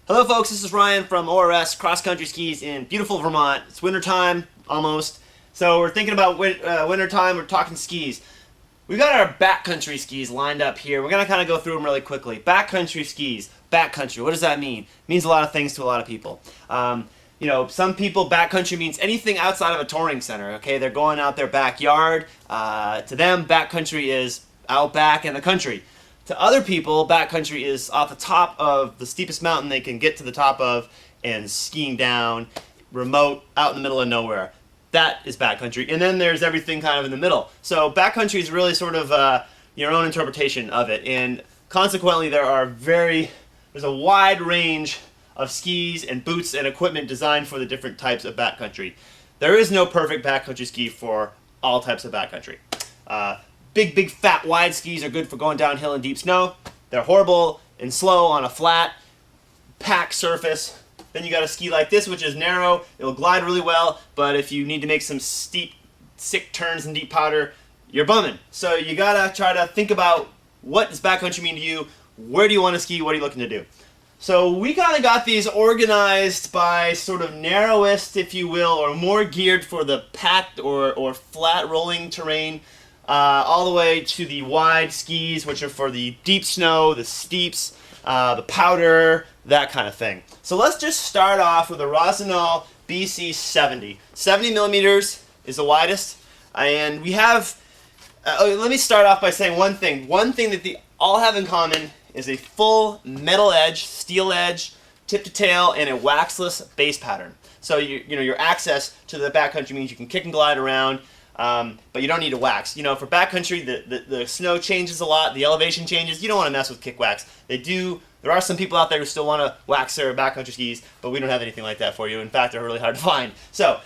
Hello folks, this is Ryan from ORS Cross Country Skis in beautiful Vermont. It's wintertime, almost. So we're thinking about wintertime, we're talking skis. We've got our backcountry skis lined up here. We're going to kind of go through them really quickly. Backcountry skis, backcountry, what does that mean? It means a lot of things to a lot of people. Some people, backcountry means anything outside of a touring center, okay? They're going out their backyard. To them, backcountry is out back in the country. To other people, backcountry is off the top of the steepest mountain they can get to the top of and skiing down, remote, out in the middle of nowhere. That is backcountry. And then there's everything kind of in the middle. So backcountry is really sort of your own interpretation of it. And consequently, there's a wide range of skis and boots and equipment designed for the different types of backcountry. There is no perfect backcountry ski for all types of backcountry. Big, fat, wide skis are good for going downhill in deep snow. They're horrible and slow on a flat, packed surface. Then you got a ski like this, which is narrow. It'll glide really well, but if you need to make some steep, sick turns in deep powder, you're bumming. So you gotta try to think about what does backcountry mean to you? Where do you want to ski? What are you looking to do? So we kind of got these organized by sort of narrowest, if you will, or more geared for the packed or flat rolling terrain. All the way to the wide skis, which are for the deep snow, the steeps, the powder, that kind of thing. So let's just start off with a Rossignol BC 70. 70 millimeters is the widest, and we have, let me start off by saying one thing. One thing that they all have in common is a full metal edge, steel edge, tip to tail, and a waxless base pattern. So your access to the backcountry means you can kick and glide around, but you don't need to wax. For backcountry, the snow changes a lot, the elevation changes. You don't want to mess with kick wax. There are some people out there who still want to wax their backcountry skis, but we don't have anything like that for you. In fact, they're really hard to find. So,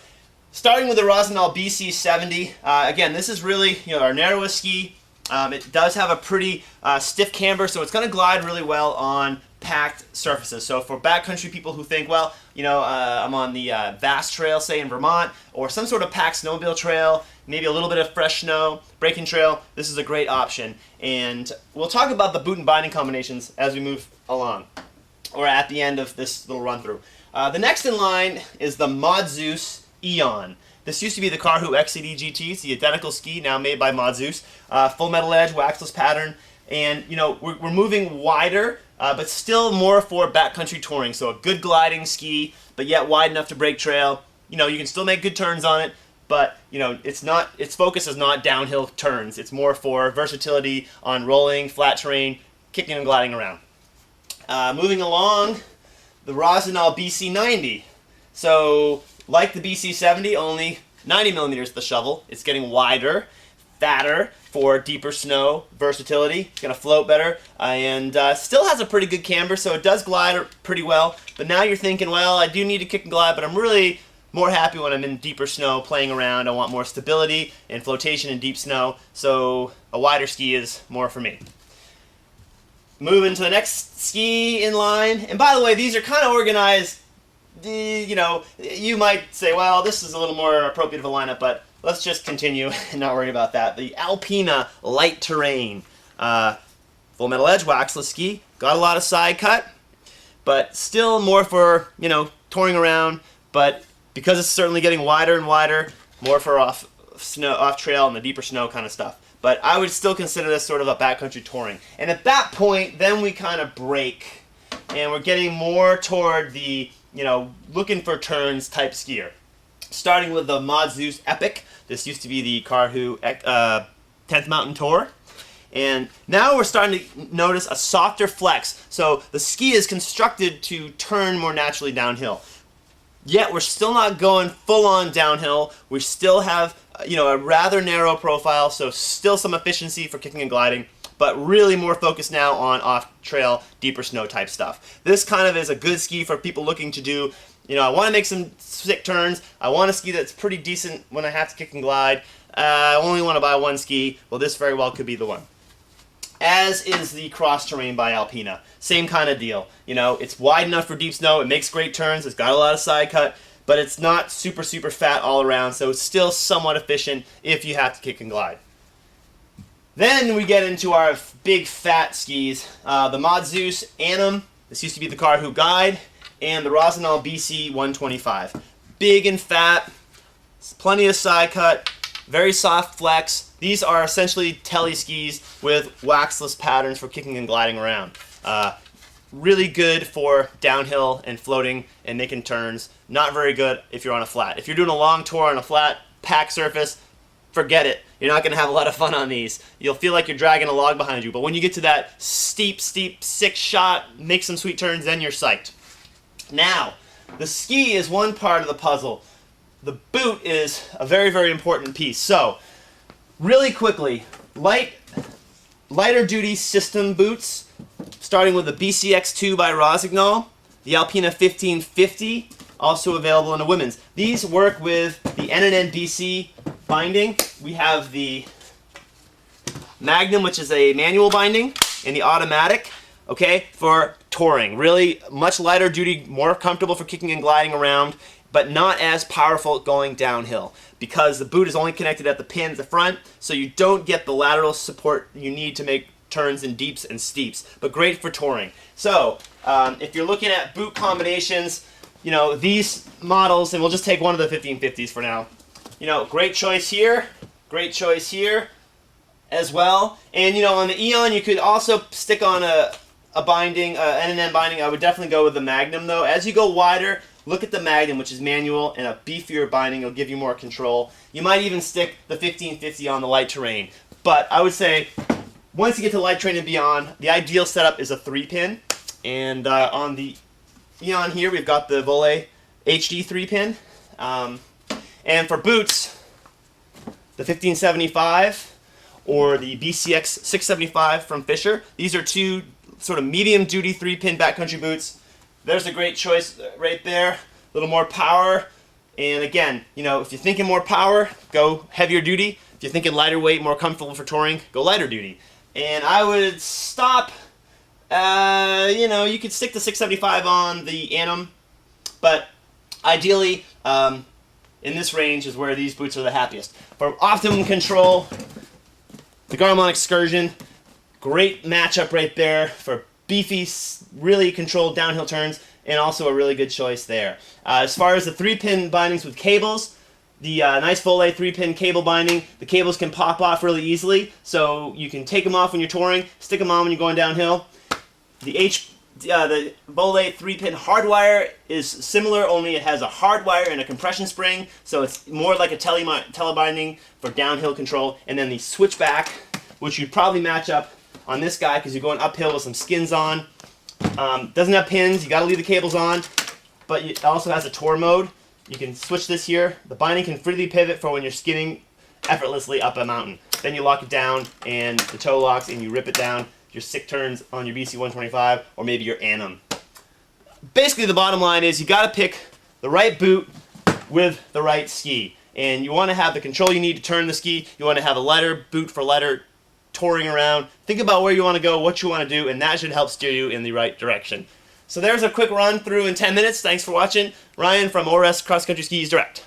starting with the Rossignol BC 70, again, this is really our narrowest ski. It does have a pretty stiff camber, so it's going to glide really well on packed surfaces. So for backcountry people who think, well, I'm on the Vast Trail, say in Vermont, or some sort of packed snowmobile trail, maybe a little bit of fresh snow, breaking trail, this is a great option. And we'll talk about the boot and binding combinations as we move along, or at the end of this little run through. The next in line is the Modzeus Eon. This used to be the Karhu XCD GT. It's the identical ski now made by Modzeus. Full metal edge, waxless pattern, and we're moving wider, but still more for backcountry touring. So a good gliding ski, but yet wide enough to break trail. You can still make good turns on it, but its focus is not downhill turns. It's more for versatility on rolling, flat terrain, kicking and gliding around. Moving along, the Rossignol BC 90. So like the BC 70, only 90 millimeters the shovel. It's getting wider, fatter for deeper snow, versatility. It's going to float better, and still has a pretty good camber, so it does glide pretty well. But now you're thinking, well, I do need to kick and glide, but I'm really more happy when I'm in deeper snow playing around. I want more stability and flotation in deep snow, so a wider ski is more for me. Moving to the next ski in line, and by the way, these are kind of organized. You might say, well, this is a little more appropriate of a lineup, but let's just continue and not worry about that. The Alpina Light Terrain. Full metal edge, waxless ski. Got a lot of side cut, but still more for, touring around. But because it's certainly getting wider and wider, more for off trail and the deeper snow kind of stuff. But I would still consider this sort of a backcountry touring. And at that point, then we kind of break, and we're getting more toward the looking for turns type skier. Starting with the Modzeus Epic. This used to be the Karhu 10th Mountain Tour. And now we're starting to notice a softer flex. So the ski is constructed to turn more naturally downhill. Yet we're still not going full on downhill. We still have a rather narrow profile, so still some efficiency for kicking and gliding, but really more focused now on off-trail, deeper snow type stuff. This kind of is a good ski for people looking to do, I want to make some sick turns. I want a ski that's pretty decent when I have to kick and glide. I only want to buy one ski. Well, this very well could be the one. As is the Cross Terrain by Alpina. Same kind of deal. It's wide enough for deep snow. It makes great turns. It's got a lot of side cut, but it's not super fat all around, so it's still somewhat efficient if you have to kick and glide. Then we get into our big fat skis. The Modzeus Anim. This used to be the Karhu Guide. and the Rossignol BC 125. Big and fat, plenty of side cut, very soft flex. These are essentially tele skis with waxless patterns for kicking and gliding around. Really good for downhill and floating and making turns. Not very good if you're on a flat. If you're doing a long tour on a flat pack surface, forget it. You're not going to have a lot of fun on these. You'll feel like you're dragging a log behind you. But when you get to that steep, sick shot, make some sweet turns, then you're psyched. Now, the ski is one part of the puzzle. The boot is a very, very important piece. So, really quickly, lighter duty system boots, starting with the BCX2 by Rossignol, the Alpina 1550, also available in the women's. These work with the N&N BC binding. We have the Magnum, which is a manual binding, and the automatic, okay, for touring. Really much lighter duty, more comfortable for kicking and gliding around, but not as powerful going downhill because the boot is only connected at the pin at the front, so you don't get the lateral support you need to make turns in deeps and steeps, but great for touring. So if you're looking at boot combinations, you know, these models, and we'll just take one of the 1550s for now. You know, great choice here as well. And you know, on the Eon, you could also stick on a binding, N&N binding. I would definitely go with the Magnum though. As you go wider, look at the Magnum, which is manual, and a beefier binding will give you more control. You might even stick the 1550 on the light terrain. But I would say, once you get to light terrain and beyond, the ideal setup is a 3-pin. And on the Eon here, we've got the Volet HD 3-pin. And for boots, the 1575 or the BCX 675 from Fisher. These are two sort of medium-duty 3-pin backcountry boots. There's a great choice right there. A little more power. And again, you know, if you're thinking more power, go heavier duty. If you're thinking lighter weight, more comfortable for touring, go lighter duty. And I would stop, you know, you could stick the 675 on the Anim, but ideally, in this range is where these boots are the happiest. For optimum control, the Garmin Excursion, great matchup right there for beefy, really controlled downhill turns, and also a really good choice there. As far as the 3-pin bindings with cables, the nice Volet 3-pin cable binding, the cables can pop off really easily, so you can take them off when you're touring, stick them on when you're going downhill. The Volet 3-pin hardwire is similar, only it has a hardwire and a compression spring, so it's more like a telebinding for downhill control. And then the switchback, which you'd probably match up on this guy because you're going uphill with some skins on. Doesn't have pins, you got to leave the cables on, but it also has a tour mode. You can switch this here. The binding can freely pivot for when you're skinning effortlessly up a mountain. Then you lock it down and the toe locks and you rip it down. Your sick turns on your BC 125 or maybe your Anim. Basically the bottom line is you got to pick the right boot with the right ski. And you want to have the control you need to turn the ski. You want to have a lighter boot for lighter touring around. Think about where you want to go, what you want to do, and that should help steer you in the right direction. So there's a quick run through in 10 minutes. Thanks for watching. Ryan from ORS Cross Country Skis Direct.